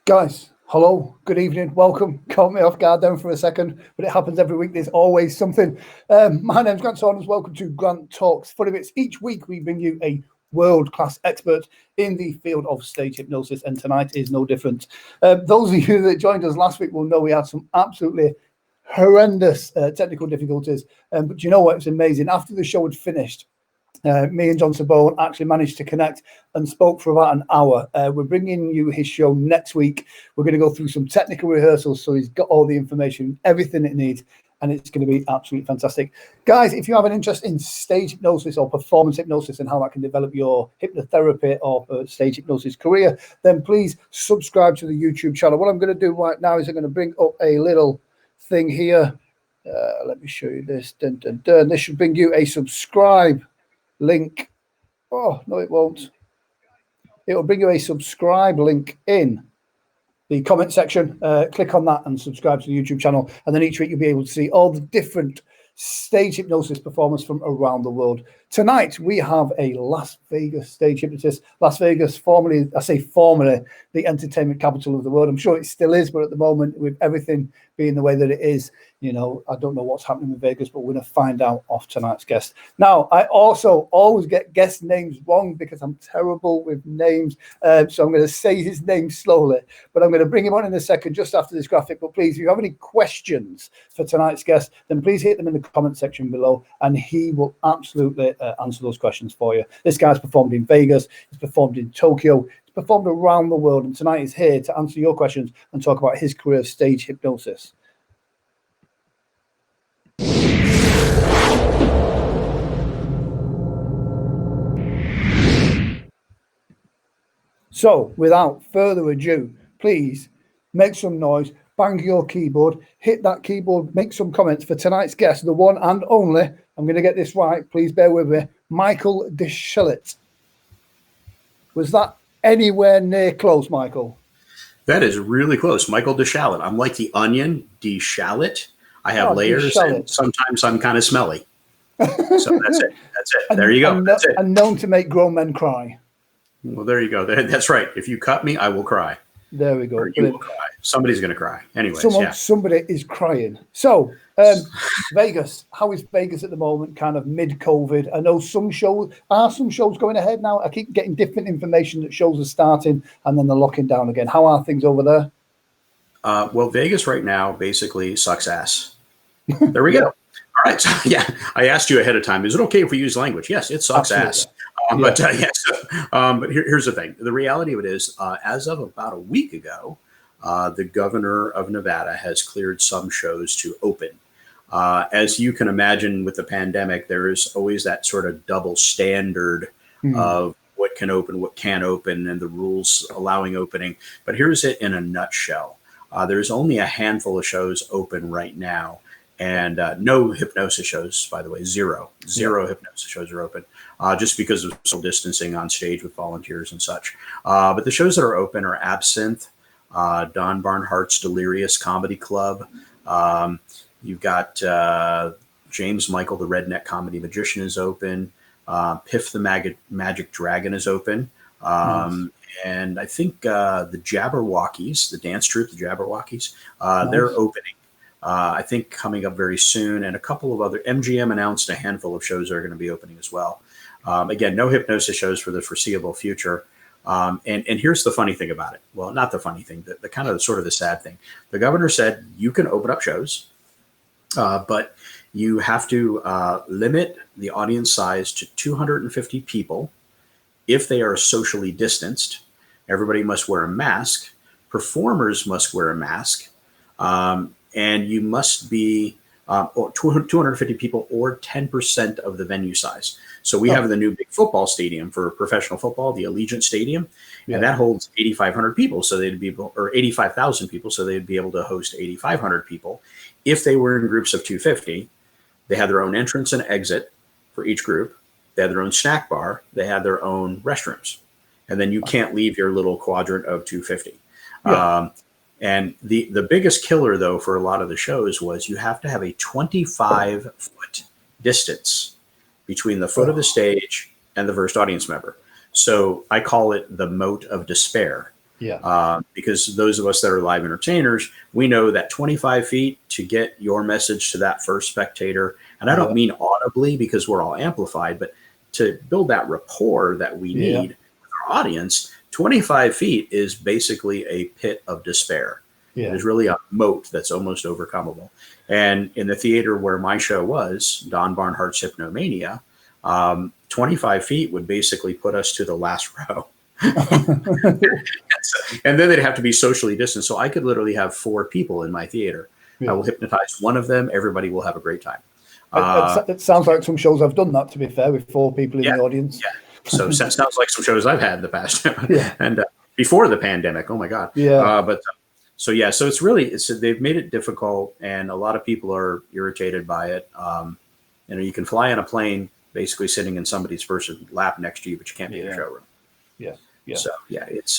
Guys, hello, good evening, welcome. Caught me off guard down for a second, but it happens every week. There's always something. My name's Grant Saunders. Welcome to Grant Talks Funny Bits. Each week we bring you a world-class expert in the field of stage hypnosis, and tonight is no different. Those of you that joined us last week will know we had some absolutely horrendous technical difficulties, but you know what? It's amazing. After the show had finished, me and John Sabone actually managed to connect and spoke for about an hour. We're bringing you his show next week. We're going to go through some technical rehearsals, so he's got all the information, everything it needs, and it's going to be absolutely fantastic. Guys, if you have an interest in stage hypnosis or performance hypnosis and how that can develop your hypnotherapy or stage hypnosis career, then please subscribe to the YouTube channel. What I'm going to do right now is I'm going to bring up a little thing here. Let me show you this. Dun, dun, dun. This should bring you a subscribe link. Oh, no, it won't. It will bring you a subscribe link in the comment section. Click on that and subscribe to the YouTube channel. And then each week you'll be able to see all the different stage hypnosis performers from around the world. Tonight, we have a Las Vegas stage hypnotist. Las Vegas, formerly, the entertainment capital of the world. I'm sure it still is, but at the moment, with everything being the way that it is, you know, I don't know what's happening in Vegas, but we're going to find out off tonight's guest. Now, I also always get guest names wrong because I'm terrible with names. So I'm going to say his name slowly, but I'm going to bring him on in a second just after this graphic. But please, if you have any questions for tonight's guest, then please hit them in the comment section below, and he will absolutely answer those questions for you. This guy's performed in Vegas, he's performed in Tokyo, he's performed around the world, and tonight he's here to answer your questions and talk about his career of stage hypnosis. So, without further ado, please make some noise, bang your keyboard, hit that keyboard, make some comments for tonight's guest, the one and only, I'm going to get this right, please bear with me, Michael DeShallett. Was that anywhere near close, Michael? That is really close. Michael DeShallett. I'm like the onion, DeShallett. I have layers, and sometimes I'm kind of smelly. So that's it. That's it. There you go. That's it. And known to make grown men cry. Well, there you go. That's right. If you cut me, I will cry. There we go. Or you will cry. Somebody's going to cry. Anyways, Somebody is crying. So, Vegas. How is Vegas at the moment? Kind of mid-COVID. I know some shows going ahead now. I keep getting different information that shows are starting and then they're locking down again. How are things over there? Well, Vegas right now basically sucks ass. There we go. All right. So, yeah, I asked you ahead of time. Is it okay if we use language? Yes, it sucks ass. But here's the thing. The reality of it is, as of about a week ago, the governor of Nevada has cleared some shows to open. As you can imagine with the pandemic, there is always that sort of double standard of what can open, what can't open, and the rules allowing opening. But here's it in a nutshell. There's only a handful of shows open right now. And no hypnosis shows, by the way, zero hypnosis shows are open, just because of social distancing on stage with volunteers and such. But the shows that are open are Absinthe, Don Barnhart's Delirious Comedy Club. You've got James Michael, the Redneck Comedy Magician, is open. Piff the Magic Dragon is open. And I think the Jabberwockies, the dance troupe, the Jabberwockies, they're opening. I think coming up very soon, and a couple of other MGM announced a handful of shows that are going to be opening as well. Again, no hypnosis shows for the foreseeable future. And here's the funny thing about it. Well, not the funny thing, the kind of sort of the sad thing. The governor said you can open up shows, but you have to limit the audience size to 250 people. If they are socially distanced, everybody must wear a mask. Performers must wear a mask. And you must be 250 people or 10% of the venue size. So we have the new big football stadium for professional football, the Allegiant Stadium, and that holds 8,500 people. So they'd be, or 85,000 people. So they'd be able to host 8,500 people. If they were in groups of 250, they had their own entrance and exit for each group. They had their own snack bar. They had their own restrooms. And then you can't leave your little quadrant of 250. And the biggest killer, though, for a lot of the shows was you have to have a 25-foot distance between the foot of the stage and the first audience member. So I call it the moat of despair. Because those of us that are live entertainers, we know that 25 feet to get your message to that first spectator, and I don't mean audibly because we're all amplified, but to build that rapport that we need with our audience, 25 feet is basically a pit of despair. There's really a moat that's almost overcomable. And in the theater where my show was, Don Barnhart's Hypnomania, 25 feet would basically put us to the last row. And then they'd have to be socially distanced. So I could literally have 4 people in my theater. I will hypnotize one of them. Everybody will have a great time. It sounds like some shows I've done that, to be fair, with 4 people in the audience. So it sounds like some shows I've had in the past. And before the pandemic, oh my God. So they've made it difficult, and a lot of people are irritated by it. You can fly on a plane basically sitting in somebody's first lap next to you, but you can't be in the showroom. So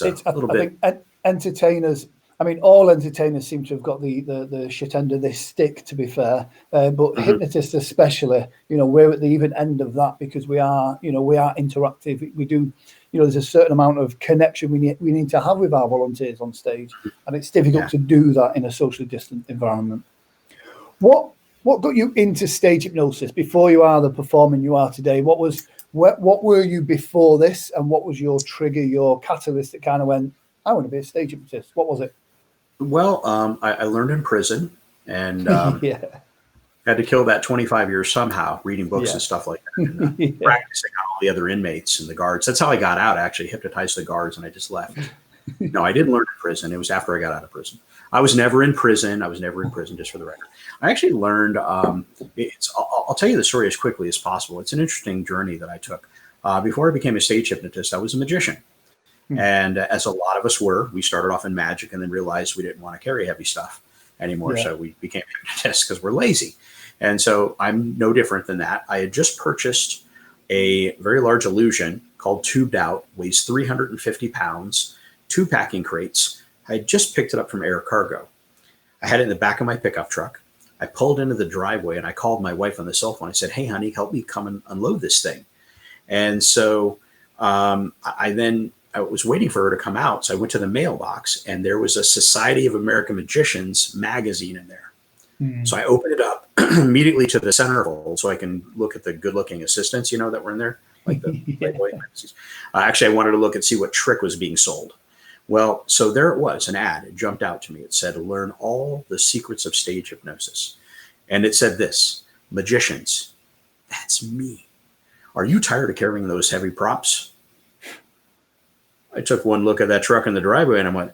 it's a little bit. I think entertainers. I mean, all entertainers seem to have got the shit end of this stick, to be fair. But hypnotists especially, we're at the even end of that because we are interactive. We do, there's a certain amount of connection we need to have with our volunteers on stage, and it's difficult to do that in a socially distant environment. What got you into stage hypnosis before you are the performer you are today? What were you before this, and what was your trigger, your catalyst that kind of went, I want to be a stage hypnotist? What was it? Well, I learned in prison, and had to kill that 25 years somehow, reading books and stuff like that, and, practicing on all the other inmates and the guards. That's how I got out, actually, hypnotized the guards, and I just left. No, I didn't learn in prison. It was after I got out of prison. I was never in prison, just for the record. I actually learned, I'll tell you the story as quickly as possible. It's an interesting journey that I took. Before I became a stage hypnotist, I was a magician. And as a lot of us were, we started off in magic and then realized we didn't want to carry heavy stuff anymore. So we became hypnotists because we're lazy. And so I'm no different than that. I had just purchased a very large illusion called Tubed Out, weighs 350 pounds, 2 packing crates. I had just picked it up from Air Cargo. I had it in the back of my pickup truck. I pulled into the driveway and I called my wife on the cell phone. I said, hey, honey, help me come and unload this thing. And so I was waiting for her to come out. So I went to the mailbox and there was a Society of American Magicians magazine in there. So I opened it up immediately to the centerfold so I can look at the good looking assistants, that were in there, like the Playboy magazines. Actually, I wanted to look and see what trick was being sold. Well, so there it was, an ad. It jumped out to me. It said, learn all the secrets of stage hypnosis. And it said this, magicians, that's me. Are you tired of carrying those heavy props? I took one look at that truck in the driveway and I went,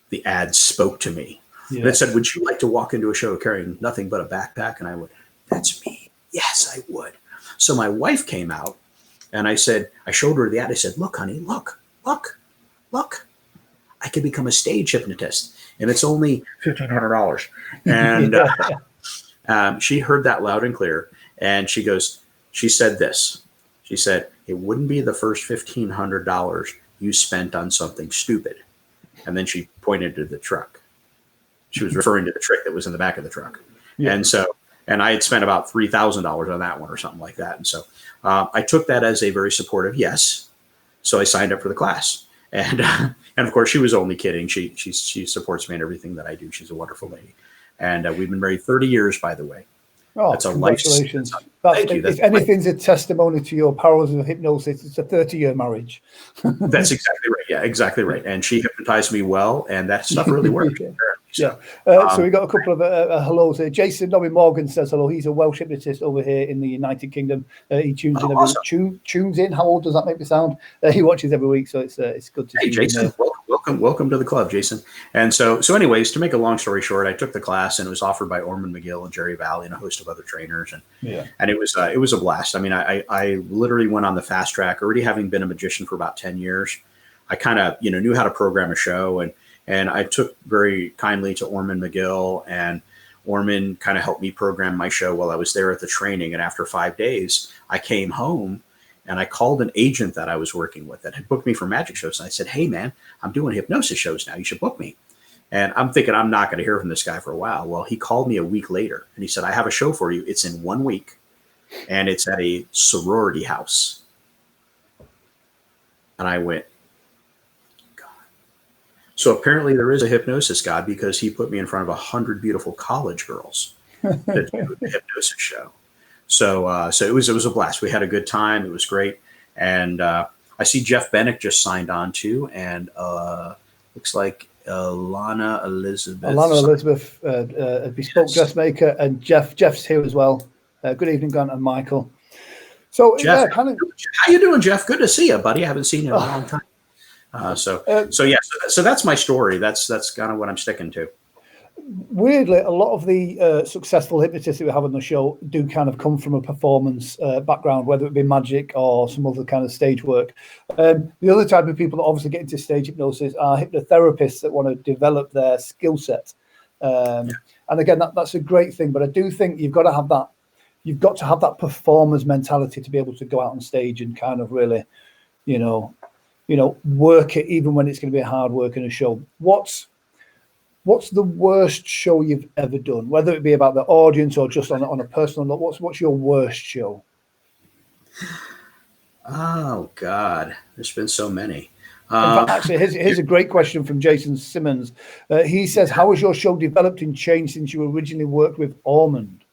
the ad spoke to me. And it said, would you like to walk into a show carrying nothing but a backpack? And I went, that's me. Yes, I would. So my wife came out and I showed her the ad. I said, look, honey, look. I could become a stage hypnotist and it's only $1,500. And she heard that loud and clear. And she said this. She said, it wouldn't be the first $1,500 you spent on something stupid. And then she pointed to the truck. She was referring to the trick that was in the back of the truck. And I had spent about $3,000 on that one or something like that. And so I took that as a very supportive yes. So I signed up for the class. And of course, she was only kidding. She supports me in everything that I do. She's a wonderful lady. And we've been married 30 years, by the way. Oh, that's a congratulations. Thank you. If anything's a testimony to your powers of hypnosis, it's a 30-year marriage. That's exactly right. Yeah, exactly right. And she hypnotized me well, and that stuff really worked. So we got a couple of hellos here. Jason Nobby Morgan says hello. He's a Welsh hypnotist over here in the United Kingdom. He tunes in every tunes in. How old does that make me sound? He watches every week, so it's good to see Jason. Welcome to the club, Jason. And so anyways, to make a long story short, I took the class and it was offered by Ormond McGill and Jerry Valley and a host of other trainers, and it was a blast. I mean, I literally went on the fast track, already having been a magician for about 10 years. I kind of knew how to program a show, and I took very kindly to Ormond McGill, and Ormond kind of helped me program my show while I was there at the training. And after 5 days, I came home and I called an agent that I was working with that had booked me for magic shows. And I said, hey, man, I'm doing hypnosis shows now. You should book me. And I'm thinking I'm not going to hear from this guy for a while. Well, he called me a week later and he said, I have a show for you. It's in 1 week and it's at a sorority house. And I went, God, So apparently there is a hypnosis god because he put me in front of 100 beautiful college girls to do the hypnosis show. So it was a blast. We had a good time. It was great. And I see Jeff Bennick just signed on too, and looks like Alana Elizabeth, a bespoke dressmaker, and Jeff's here as well. Good evening, Grant and Michael. So Jeff, yeah, kind of. How you doing, Jeff? Good to see you, buddy. I haven't seen you in a long time. So that's my story. That's kind of what I'm sticking to. Weirdly, a lot of the successful hypnotists that we have on the show do kind of come from a performance background, whether it be magic or some other kind of stage work. The other type of people that obviously get into stage hypnosis are hypnotherapists that want to develop their skill set. And again, that's a great thing. But I do think you've got to have that. You've got to have that performer's mentality to be able to go out on stage and kind of really, work it even when it's going to be a hard work in a show. What's the worst show you've ever done, whether it be about the audience or just on a personal note? What's your worst show? Oh God, there's been so many. In fact, actually, here's a great question from Jason Simmons. He says, "How has your show developed and changed since you originally worked with Ormond?"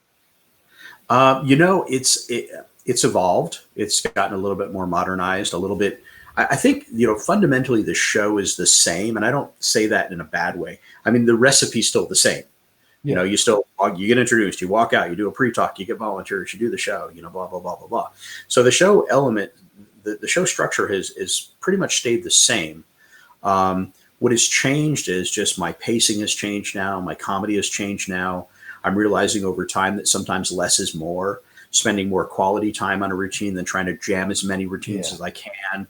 It's evolved. It's gotten a little bit more modernized, a little bit. I think, fundamentally the show is the same, and I don't say that in a bad way. I mean, the recipe's still the same. Yeah. You get introduced, you walk out, you do a pre-talk, you get volunteers, you do the show, blah, blah, blah, blah, blah. So the show element, the show structure is pretty much stayed the same. What has changed is just my pacing has changed now. My comedy has changed now. I'm realizing over time that sometimes less is more, spending more quality time on a routine than trying to jam as many routines as I can.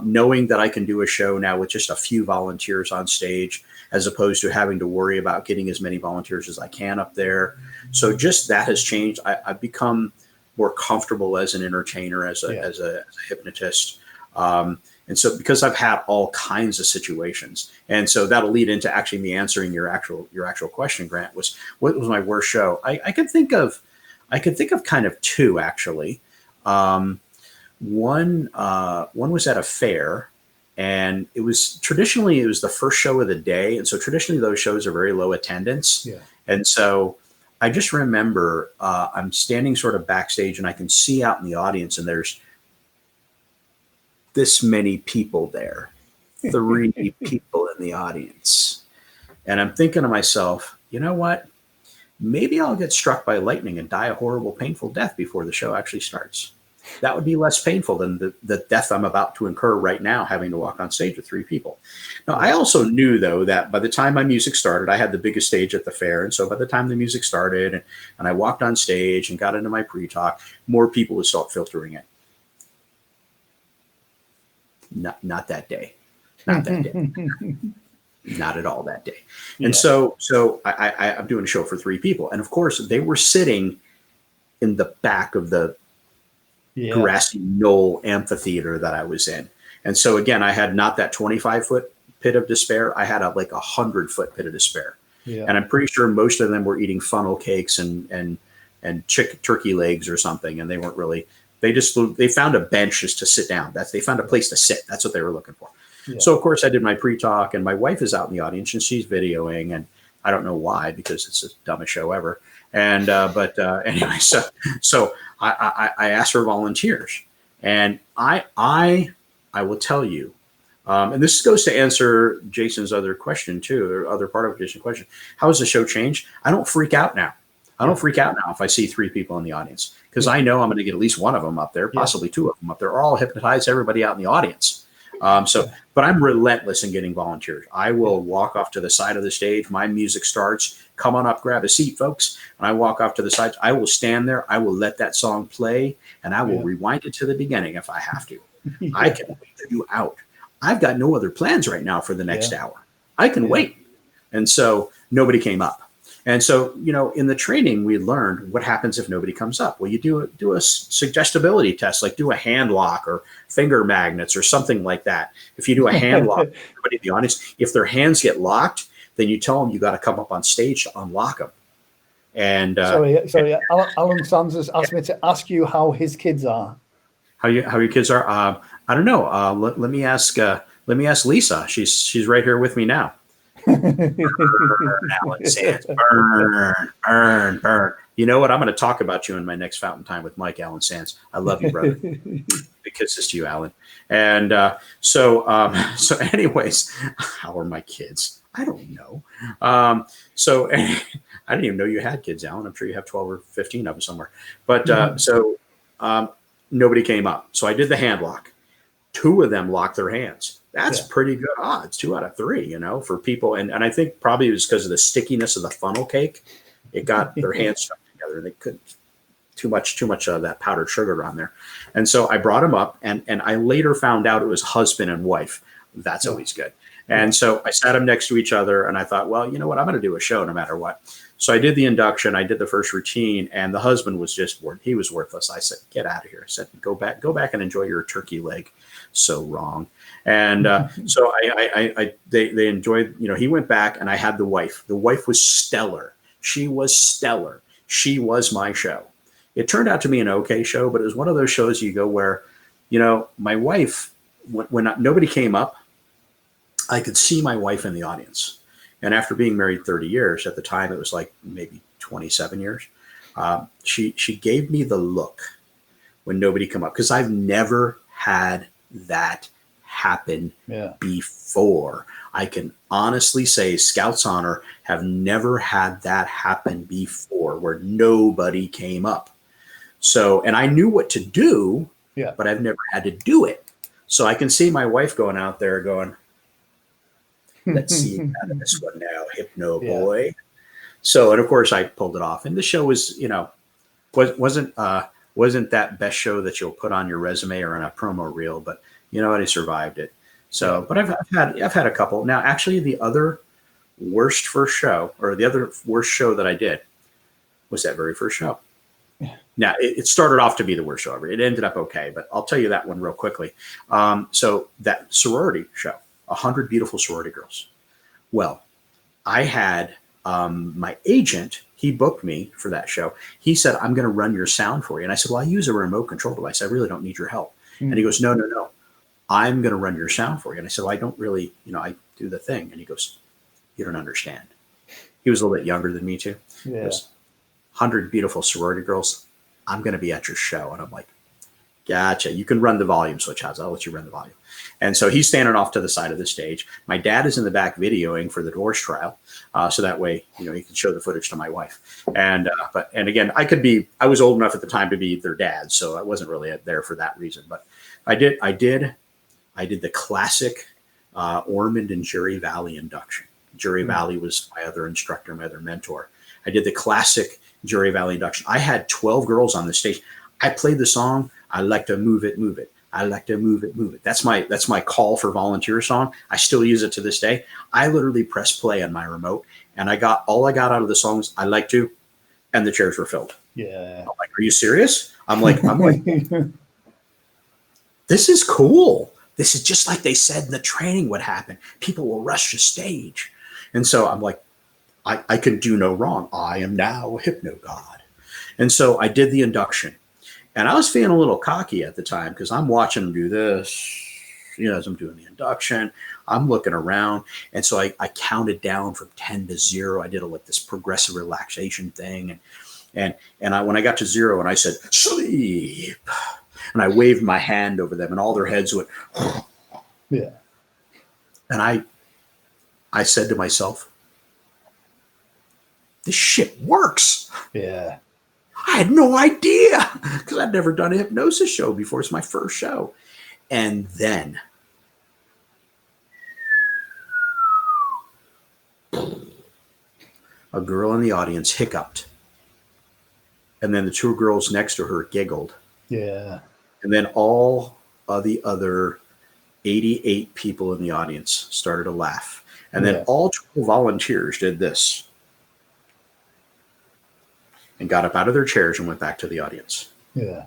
Knowing that I can do a show now with just a few volunteers on stage, as opposed to having to worry about getting as many volunteers as I can up there. So just that has changed. I've become more comfortable as an entertainer, as a hypnotist. And so because I've had all kinds of situations, and so that'll lead into actually me answering your actual question, Grant, was what was my worst show? I could think of kind of two actually. One was at a fair, and it was the first show of the day. And so traditionally those shows are very low attendance. Yeah. And so I just remember I'm standing sort of backstage, and I can see out in the audience, and there's this many people there, 3 people in the audience. And I'm thinking to myself, you know what? Maybe I'll get struck by lightning and die a horrible, painful death before the show actually starts. That would be less painful than the death I'm about to incur right now, having to walk on stage with 3 people. Now, I also knew, though, that by the time my music started, I had the biggest stage at the fair. And so by the time the music started and I walked on stage and got into my pre-talk, more people would start filtering in. Not that day. Not that day. Not at all that day. And so I'm doing a show for 3 people. And of course, they were sitting in the back of the grassy knoll amphitheater that I was in. And so again, I had not that 25-foot pit of despair. I had a 100-foot pit of despair. Yeah. And I'm pretty sure most of them were eating funnel cakes and turkey legs or something. And they weren't really, they found a bench just to sit down. They found a place to sit. That's what they were looking for. Yeah. So of course I did my pre-talk, and my wife is out in the audience and she's videoing, and I don't know why, because it's the dumbest show ever. And, anyway, so I asked for volunteers, and I will tell you, and this goes to answer Jason's other question too, or other part of Jason's question. How has the show changed? I don't freak out now. If I see 3 people in the audience, because I know I'm going to get at least one of them up there, possibly 2 of them up there, or I'll hypnotize everybody out in the audience. But I'm relentless in getting volunteers. I will walk off to the side of the stage. My music starts. Come on up, grab a seat, folks. And I walk off to the side. I will stand there. I will let that song play, and I will rewind it to the beginning if I have to. I can wait you out. I've got no other plans right now for the next hour. I can wait. And so nobody came up. And so, in the training, we learned what happens if nobody comes up. Well, you do a suggestibility test, like do a hand lock or finger magnets or something like that. If you do a hand lock, everybody in the audience, if their hands get locked, then you tell them you got to come up on stage to unlock them. And sorry, Alan Sands has asked me to ask you how his kids are. How your kids are? I don't know. Let me ask Let me ask Lisa. She's right here with me now. Burn, Alan Sands. Burn. You know what? I'm going to talk about you in my next Fountain Time with Mike Alan Sands. I love you, brother. Big kisses to you, Alan. And so anyways, how are my kids? I don't know. So I didn't even know you had kids, Alan. I'm sure you have 12 or 15 of them somewhere. But nobody came up. So I did the hand lock. 2 of them locked their hands. That's pretty good odds, 2 out of 3, for people. And I think probably it was because of the stickiness of the funnel cake. It got their hands stuck together. They couldn't too much of that powdered sugar on there. And so I brought them up, and I later found out it was husband and wife. That's always good. And so I sat them next to each other, and I thought, well, you know what? I'm going to do a show no matter what. So I did the induction. I did the first routine, and the husband was he was worthless. I said, get out of here. I said, go back and enjoy your turkey leg. So wrong. And so they enjoyed, he went back, and I had the wife. The wife was stellar. She was stellar. She was my show. It turned out to be an okay show, but it was one of those shows you go where, my wife, when nobody came up, I could see my wife in the audience. And after being married 30 years, at the time, it was like maybe 27 years. She gave me the look when nobody come up, because I've never had that happen before. I can honestly say Scouts Honor have never had that happen before, where nobody came up. So, and I knew what to do, but I've never had to do it. So I can see my wife going out there going, let's see you out of this one now, Hypno boy. So, and of course I pulled it off, and the show was, wasn't that best show that you'll put on your resume or on a promo reel, but I survived it. So, but I've had a couple. Now, actually, the other worst first show, or the other worst show that I did, was that very first show. Now, it started off to be the worst show ever. It ended up okay, but I'll tell you that one real quickly. So that sorority show, 100 Beautiful Sorority Girls. Well, I had my agent, he booked me for that show. He said, I'm going to run your sound for you. And I said, well, I use a remote control device. I really don't need your help. And he goes, no. I'm going to run your sound for you. And I said, well, I don't really, I do the thing. And he goes, you don't understand. He was a little bit younger than me too. He goes, 100 Beautiful Sorority Girls, I'm going to be at your show. And I'm like, gotcha. You can run the volume switch. I'll let you run the volume. And so he's standing off to the side of the stage. My dad is in the back videoing for the divorce trial. So that way, he can show the footage to my wife. And again, I was old enough at the time to be their dad. So I wasn't really there for that reason, but I did the classic Ormond and Jerry Valley induction. Jerry Valley was my other instructor, my other mentor. I did the classic Jerry Valley induction. I had 12 girls on the stage. I played the song, I like to move it, move it. I like to move it, move it. That's my call for volunteer song. I still use it to this day. I literally press play on my remote, and all I got out of the songs, I like to, and the chairs were filled. Yeah. I'm like, are you serious? I'm like, this is cool. This is just like they said in the training would happen. People will rush the stage. And so I'm like, I can do no wrong. I am now a hypno god. And so I did the induction. And I was feeling a little cocky at the time because I'm watching them do this, as I'm doing the induction. I'm looking around. And so I counted down from 10 to 0. I did this progressive relaxation thing. And when I got to 0 and I said, sleep, and I waved my hand over them and all their heads went, yeah. And I said to myself, this shit works. Yeah. I had no idea because I'd never done a hypnosis show before. It's my first show. And then a girl in the audience hiccuped. And then the 2 girls next to her giggled. Yeah. And then all of the other 88 people in the audience started to laugh. And then all 12 volunteers did this. And got up out of their chairs and went back to the audience. Yeah.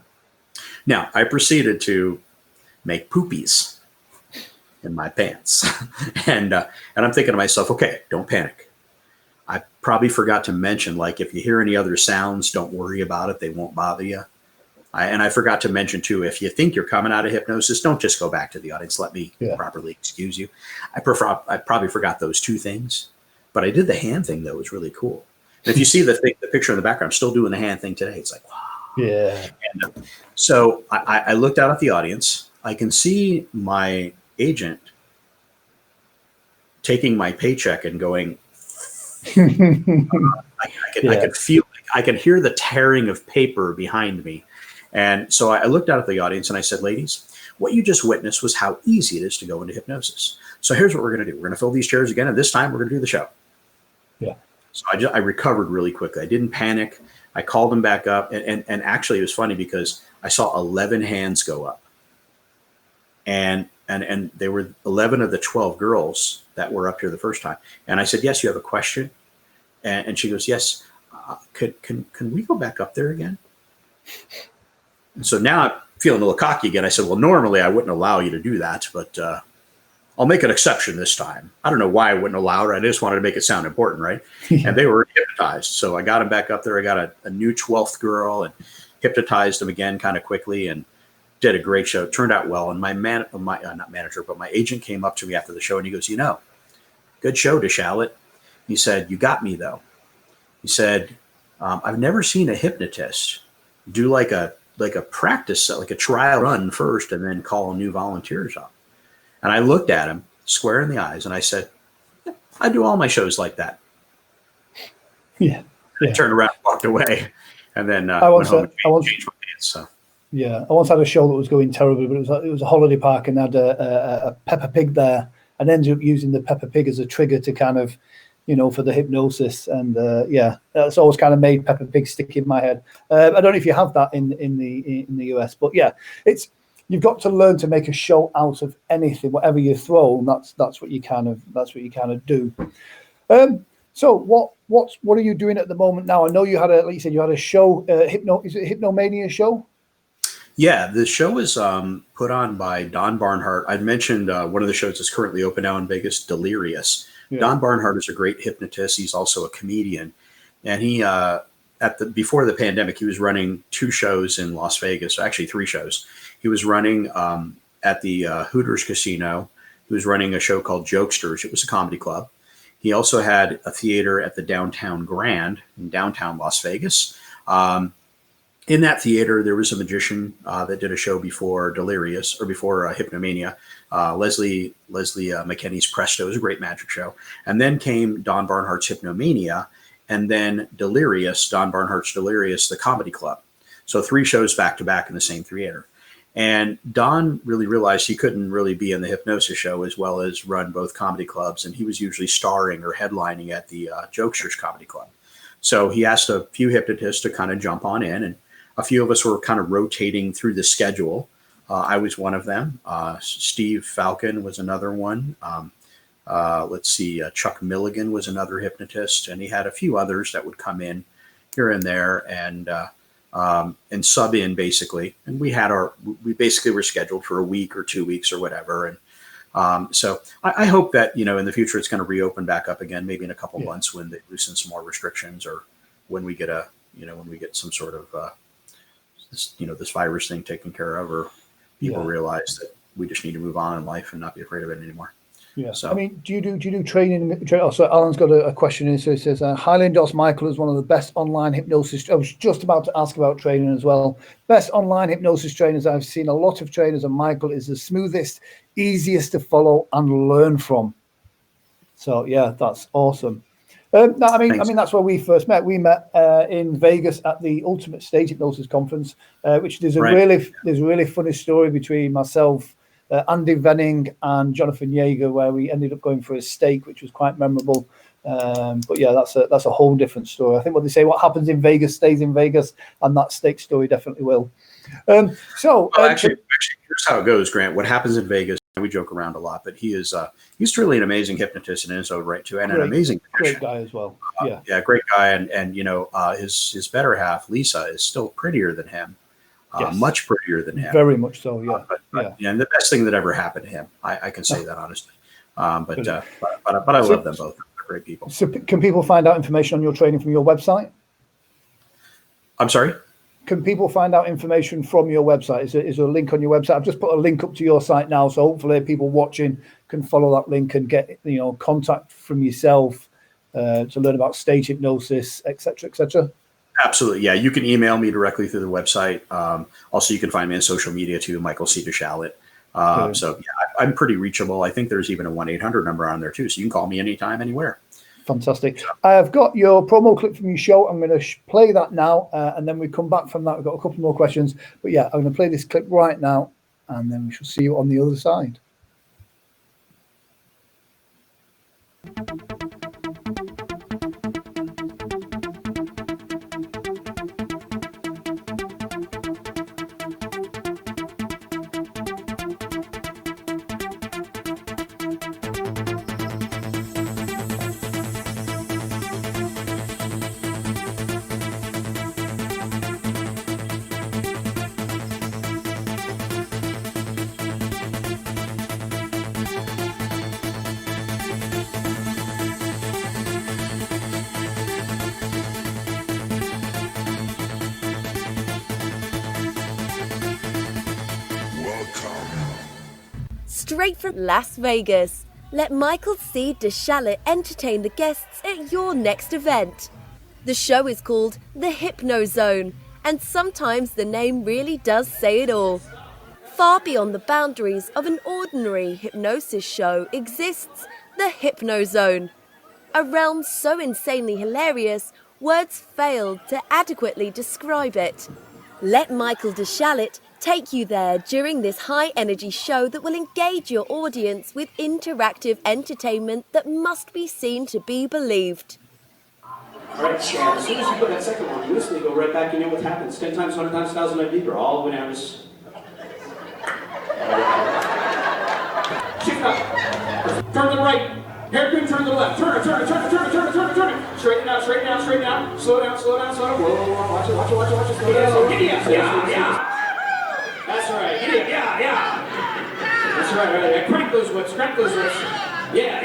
Now, I proceeded to make poopies in my pants. and I'm thinking to myself, okay, don't panic. I probably forgot to mention, if you hear any other sounds, don't worry about it. They won't bother you. And I forgot to mention too, if you think you're coming out of hypnosis, don't just go back to the audience. Let me properly excuse you. I probably forgot those two things, but I did the hand thing though. It was really cool. And if you see the picture in the background, I'm still doing the hand thing today. It's like, wow. Yeah. And so I looked out at the audience. I can see my agent taking my paycheck and going, I could feel, I could hear the tearing of paper behind me. And so I looked out at the audience and I said, ladies, what you just witnessed was how easy it is to go into hypnosis. So here's what we're going to do. We're going to fill these chairs again. And this time we're going to do the show. Yeah. So I recovered really quickly. I didn't panic. I called them back up. And actually it was funny because I saw 11 hands go up. And they were 11 of the 12 girls that were up here the first time. And I said, yes, you have a question? And she goes, yes. Can we go back up there again? And so now I'm feeling a little cocky again. I said, well, normally I wouldn't allow you to do that, but I'll make an exception this time. I don't know why I wouldn't allow it. I just wanted to make it sound important, right? And they were hypnotized. So I got them back up there. I got a new 12th girl and hypnotized them again kind of quickly and did a great show. It turned out well. And my not manager, but my agent came up to me after the show and he goes, good show, DeShalit. He said, you got me though. He said, I've never seen a hypnotist do like a practice, like a trial run first and then call new volunteers up. And I looked at him square in the eyes and I said, yeah, I do all my shows like that. Yeah. I turned around and walked away. And then I went home and changed my pants. So. Yeah, I once had a show that was going terribly, but it was a holiday park and had a Peppa Pig there and ended up using the Peppa Pig as a trigger to kind of, for the hypnosis. And that's always kind of made Peppa Pig stick in my head. I don't know if you have that in the US, but yeah, you've got to learn to make a show out of anything, whatever you throw. That's what you kind of do. So what are you doing at the moment now? I know you had like you said, you had a show, is it Hypnomania show? Yeah, the show is put on by Don Barnhart. I'd mentioned one of the shows that's currently open now in Vegas, Delirious. Yeah. Don Barnhart is a great hypnotist. He's also a comedian. And he, before the pandemic, he was running 2 shows in Las Vegas, actually 3 shows. He was running at the Hooters Casino. He was running a show called Jokesters. It was a comedy club. He also had a theater at the Downtown Grand in downtown Las Vegas. In that theater, there was a magician that did a show before Delirious or before Hypnomania. Leslie McKinney's Presto is a great magic show. And then came Don Barnhart's Hypnomania and then Delirious, Don Barnhart's Delirious, the comedy club. So 3 shows back to back in the same theater. And Don really realized he couldn't really be in the hypnosis show as well as run both comedy clubs. And he was usually starring or headlining at the Jokesters Comedy Club. So he asked a few hypnotists to kind of jump on in, and a few of us were kind of rotating through the schedule. I was one of them. Steve Falcon was another one. Chuck Milligan was another hypnotist, and he had a few others that would come in here and there and sub in basically. And we basically were scheduled for a week or 2 weeks or whatever. And so I hope that, in the future, it's going to reopen back up again, maybe in a couple months when they loosen some more restrictions or when we get some sort of, this virus thing taken care of, or people realize that we just need to move on in life and not be afraid of it anymore. Yeah. So, I mean, do you do training? So Alan's got a question in. So he says, highly endorse Michael as one of the best online hypnosis. I was just about to ask about training as well. Best online hypnosis trainers. I've seen a lot of trainers, and Michael is the smoothest, easiest to follow and learn from. So yeah, that's awesome. No, I mean that's where we first met. We met in Vegas at the Ultimate Stage Hypnosis Conference, which there's a really funny story between myself, Andy Venning, and Jonathan Yeager, where we ended up going for a steak, which was quite memorable. But yeah, that's a whole different story. I think what they say, what happens in Vegas stays in Vegas, and that steak story definitely will. Actually, here's how it goes, Grant. What happens in Vegas? We joke around a lot, but he's truly an amazing hypnotist in his own right too, and an amazing great guy as well. Great guy, and his better half, Lisa, is still prettier than him, much prettier than him, very much so. And the best thing that ever happened to him, I can say that honestly. But I love them both. They're great people. So can people find out information on your training from your website? I'm sorry. can people find out information from your website? Is there a link on your website? I've just put a link up to your site now, so hopefully people watching can follow that link and get contact from yourself to learn about stage hypnosis, etc., etc. Absolutely, yeah. You can email me directly through the website. Also, you can find me on social media too, Michael C. DeShalit. So yeah, I'm pretty reachable. I think there's even a 1-800 number on there too, so you can call me anytime, anywhere. Fantastic. I have got your promo clip from your show. I'm going to play that now, and then we come back from that. We've got a couple more questions. But yeah, I'm going to play this clip right now, and then we shall see you on the other side. Straight from Las Vegas, let Michael C. DeShalit entertain the guests at your next event. The show is called The Hypno Zone, and sometimes the name really does say it all. Far beyond the boundaries of an ordinary hypnosis show exists the Hypno Zone, a realm so insanely hilarious, words fail to adequately describe it. Let Michael DeShalit take you there during this high-energy show that will engage your audience with interactive entertainment that must be seen to be believed. All right, Chad, as soon as you put that second one, you instantly go right back. You know what happens. 10 times, 100 times, 1,000 times deeper, all the way down to... Shift up. Turn to the right. Hairpin, turn to the left. Turn it, turn it, turn it, turn it, turn it, turn it, turn it. Straighten out, straighten out, straighten out. Slow down, slow down, slow down. Whoa, whoa, whoa. Watch it, watch it, watch it, watch it. Slow down, slow down. Yeah. That's right. Yeah. That's right. Crank those whips, crank those whips. Yeah.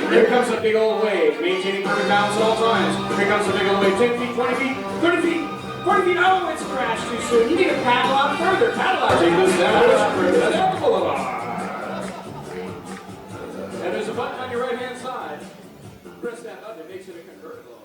Here comes a big old wave, maintaining perfect balance at all times. Here comes a big old wave, 10 feet, 20 feet, 30 feet, 40 feet. Oh, it's crashed too soon. You need to paddle out further. Paddle out. Take this down the boulevard. And there's a button on your right-hand side. Press that button, it makes it a convertible.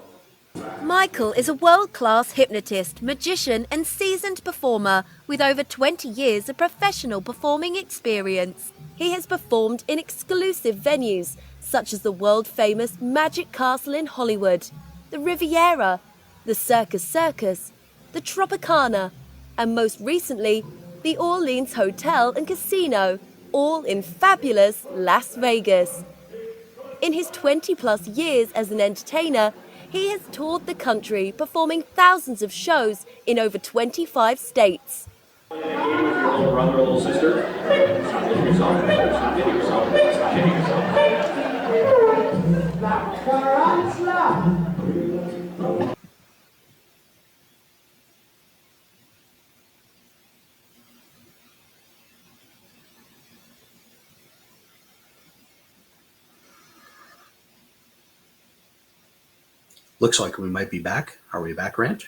Michael is a world-class hypnotist, magician and seasoned performer with over 20 years of professional performing experience. He has performed in exclusive venues such as the world-famous Magic Castle in Hollywood, the Riviera, the Circus, the Tropicana, and most recently, the Orleans Hotel and Casino, all in fabulous Las Vegas. In his 20-plus years as an entertainer, he has toured the country, performing thousands of shows in over 25 states. Your little brother or little sister. Stop hitting yourself. Stop hitting yourself. Stop hitting yourself. Looks like we might be back. Are we back, Grant?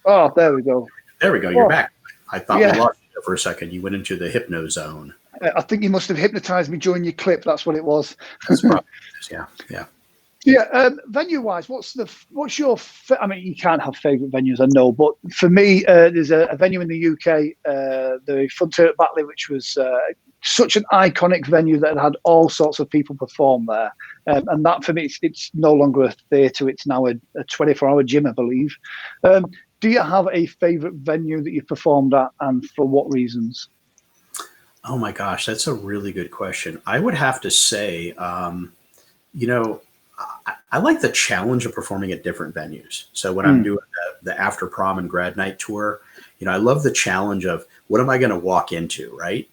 Oh, there we go. There we go. You're back. I thought Yeah. we lost you there for a second. You went into the hypno zone. I think you must have hypnotized me during your clip. That's what it was. That's probably, yeah. Yeah, venue-wise, what's your? I mean, you can't have favourite venues, I know, but for me, there's a venue in the UK, the Frontier at Batley, which was such an iconic venue that had all sorts of people perform there, and that for me, it's no longer a theatre; it's now a 24-hour gym, I believe. Do you have a favourite venue that you've performed at, and for what reasons? Oh my gosh, that's a really good question. I would have to say, I like the challenge of performing at different venues. So when I'm doing the after prom and grad night tour, I love the challenge of what am I going to walk into, right?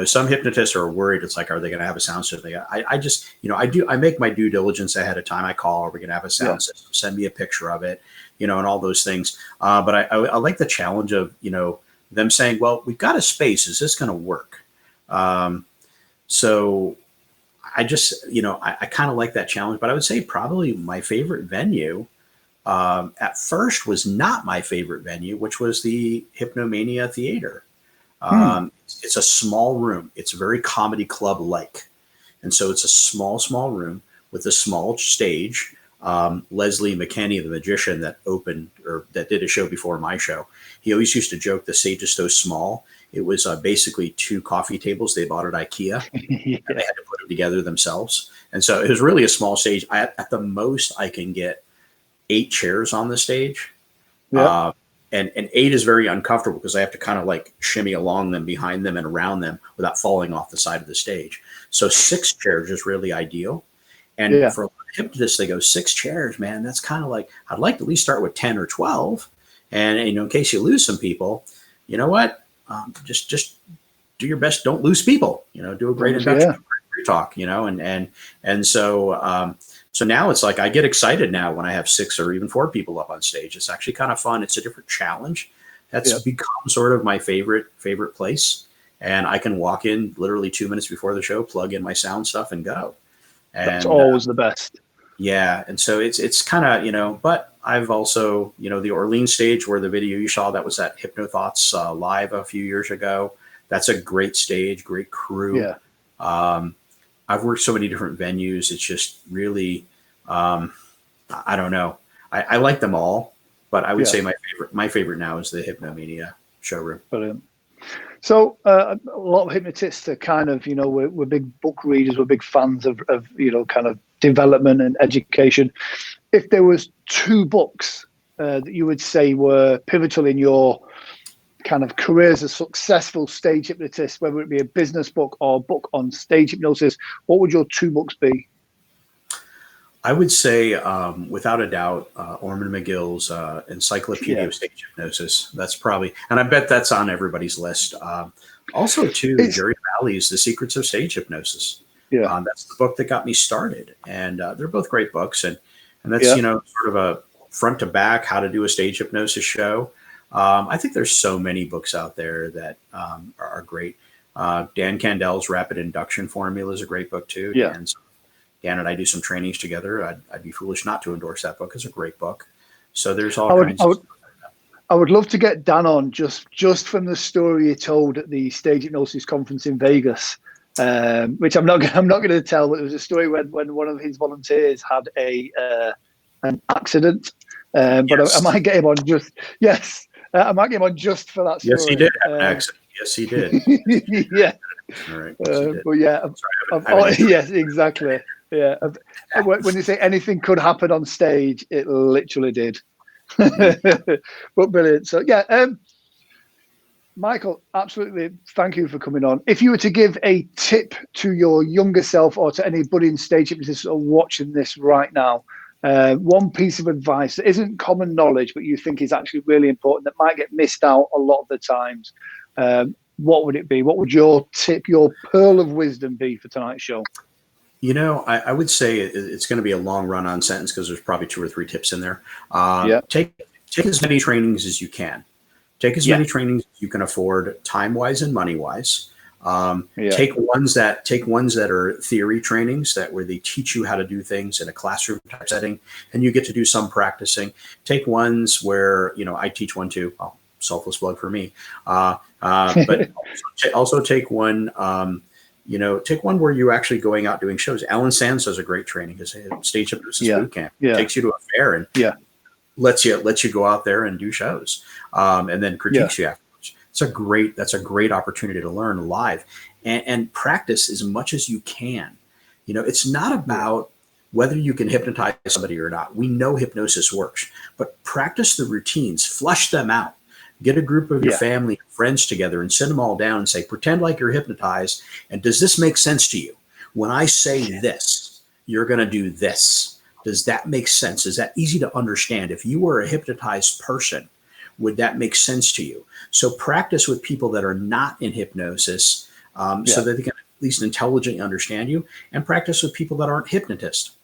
Some hypnotists are worried. It's like, are they going to have a sound system? I just, I make my due diligence ahead of time. I call, are we going to have a sound system? Send me a picture of it, and all those things. But I like the challenge of, them saying, well, we've got a space. Is this going to work? So I just, I kind of like that challenge, but I would say probably my favorite venue at first was not my favorite venue, which was the Hypnomania Theater. It's a small room. It's very comedy club like. And so it's a small room with a small stage. Leslie McKinney, the magician that opened or that did a show before my show, he always used to joke the stage is so small. It was basically 2 coffee tables they bought at IKEA and they had to put them together themselves. And so it was really a small stage. At the most I can get 8 chairs on the stage. Yeah. And 8 is very uncomfortable because I have to kind of like shimmy along them, behind them, and around them without falling off the side of the stage. So 6 chairs is really ideal. And for a lot of hypnotists, they go 6 chairs, man. That's kind of like, I'd like to at least start with 10 or 12. And in case you lose some people, you know what? Just do your best. Don't lose people. Do a great induction, great talk. And so. So now it's like I get excited now when I have 6 or even 4 people up on stage. It's actually kind of fun. It's a different challenge. That's become sort of my favorite place. And I can walk in literally 2 minutes before the show, plug in my sound stuff, and go. And that's always the best. Yeah. And so it's kind of, but I've also, the Orleans stage where the video you saw, that was at HypnoThoughts live a few years ago. That's a great stage, great crew. Yeah. I've worked so many different venues. It's just really, I don't know. I like them all, but I would say my favorite now is the Hypnomania showroom. Brilliant. So a lot of hypnotists are kind of, we're big book readers. We're big fans of kind of development and education. If there was 2 books that you would say were pivotal in your kind of career as a successful stage hypnotist, whether it be a business book or a book on stage hypnosis, what would your 2 books be? I would say, without a doubt, Orman McGill's Encyclopedia of Stage Hypnosis. That's probably, and I bet that's on everybody's list. Also, too, Jerry Valley's The Secrets of Stage Hypnosis. Yeah, that's the book that got me started, and they're both great books, and that's sort of a front to back how to do a stage hypnosis show. I think there's so many books out there that are great. Dan Candel's Rapid Induction Formula is a great book too. Yeah. Dan and I do some trainings together. I'd be foolish not to endorse that book. It's a great book. So there's all kinds of stuff. I would love to get Dan on just from the story you told at the Stage Hypnosis conference in Vegas, which I'm not going to tell. But it was a story when one of his volunteers had an accident. But I might get him on just I might get him on just for that story. Yes, he did have an accident. Yes, he did. Yeah. All right. But yes, exactly. Yeah. When you say anything could happen on stage, it literally did. But brilliant. So Michael, absolutely. Thank you for coming on. If you were to give a tip to your younger self or to any budding stage hypnotists watching this right now, one piece of advice that isn't common knowledge, but you think is actually really important that might get missed out a lot of the times, what would it be? What would your tip, your pearl of wisdom be for tonight's show? I would say it's going to be a long run-on sentence because there's probably 2 or 3 tips in there. Take as many trainings as you can. Take as many trainings as you can afford, time-wise and money-wise. Take ones that are theory trainings where they teach you how to do things in a classroom type setting, and you get to do some practicing. Take ones where I teach one too. Oh, selfless plug for me. But also take one. Take one where you're actually going out doing shows. Alan Sands does a great training. His stage hypnosis boot camp takes you to a fair and lets you go out there and do shows, and then critiques you afterwards. That's a great opportunity to learn live and practice as much as you can. It's not about whether you can hypnotize somebody or not. We know hypnosis works, but practice the routines, flush them out. Get a group of your family, friends together and sit them all down and say, pretend like you're hypnotized. And does this make sense to you? When I say this, you're going to do this. Does that make sense? Is that easy to understand? If you were a hypnotized person, would that make sense to you? So practice with people that are not in hypnosis so that they can at least intelligently understand you, and practice with people that aren't hypnotists,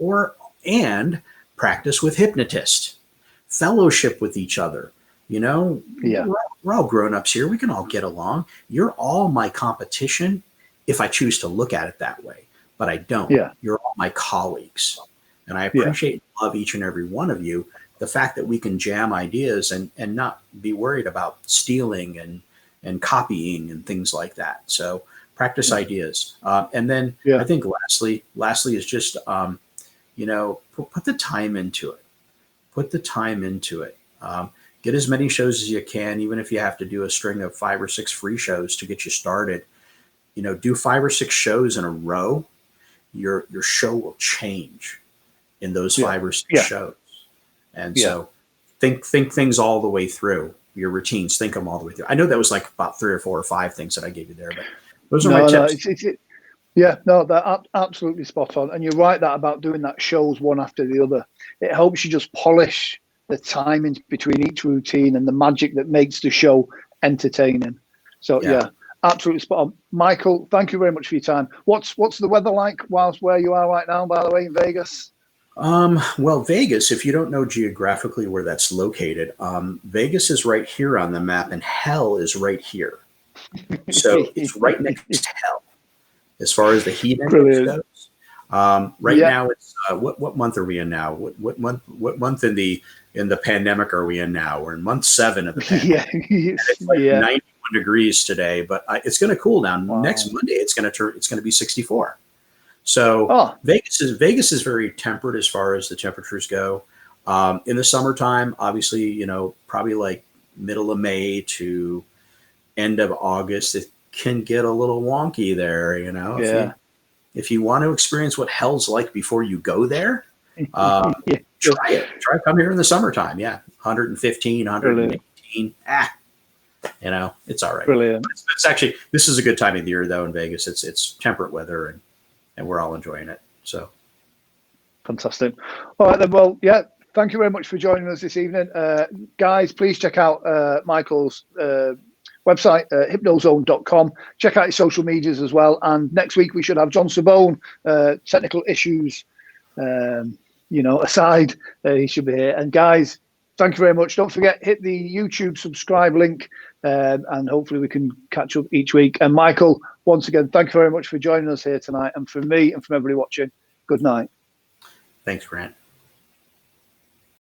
and practice with hypnotists, fellowship with each other. We're all grown-ups here. We can all get along. You're all my competition if I choose to look at it that way, but I don't. You're all my colleagues, and I appreciate and love each and every one of you. The fact that we can jam ideas and not be worried about stealing and copying and things like that. So practice ideas. And then I think lastly is just, put the time into it. Put the time into it. Get as many shows as you can, even if you have to do a string of 5 or 6 free shows to get you started. Do 5 or 6 shows in a row. Your show will change in those 5 or 6 shows. And so think things all the way through. Your routines, think them all the way through. I know that was like about 3 or 4 or 5 things that I gave you there, but those are my tips. They're absolutely spot on. And you're right that about doing that shows one after the other. It helps you just polish the timings between each routine and the magic that makes the show entertaining. So absolutely spot on. Michael, thank you very much for your time. What's the weather like whilst where you are right now, by the way, in Vegas? Well, Vegas, if you don't know geographically where that's located, Vegas is right here on the map, and hell is right here. So it's right next to hell as far as the heat index goes. Now it's what month are we in now? What month in the pandemic are we in now? We're in month 7 of the pandemic. It's like 91 degrees today, but it's going to cool down. Wow. Next Monday, it's going to be 64. So Vegas is very temperate as far as the temperatures go. In the summertime, obviously, probably like middle of May to end of August, it can get a little wonky there. If you want to experience what hell's like before you go there, try it. Try come here in the summertime. 115, 118. It's all right. Brilliant. It's actually, this is a good time of the year though in Vegas. It's temperate weather and we're all enjoying it. So fantastic. All right then. Well, thank you very much for joining us this evening. Guys, please check out Michael's website, hypnozone.com. Check out his social medias as well. And next week we should have John Sabone, technical issues, aside, he should be here. And guys, thank you very much. Don't forget, hit the YouTube subscribe link, and hopefully we can catch up each week. And Michael, once again, thank you very much for joining us here tonight. And from me and from everybody watching, good night. Thanks, Grant.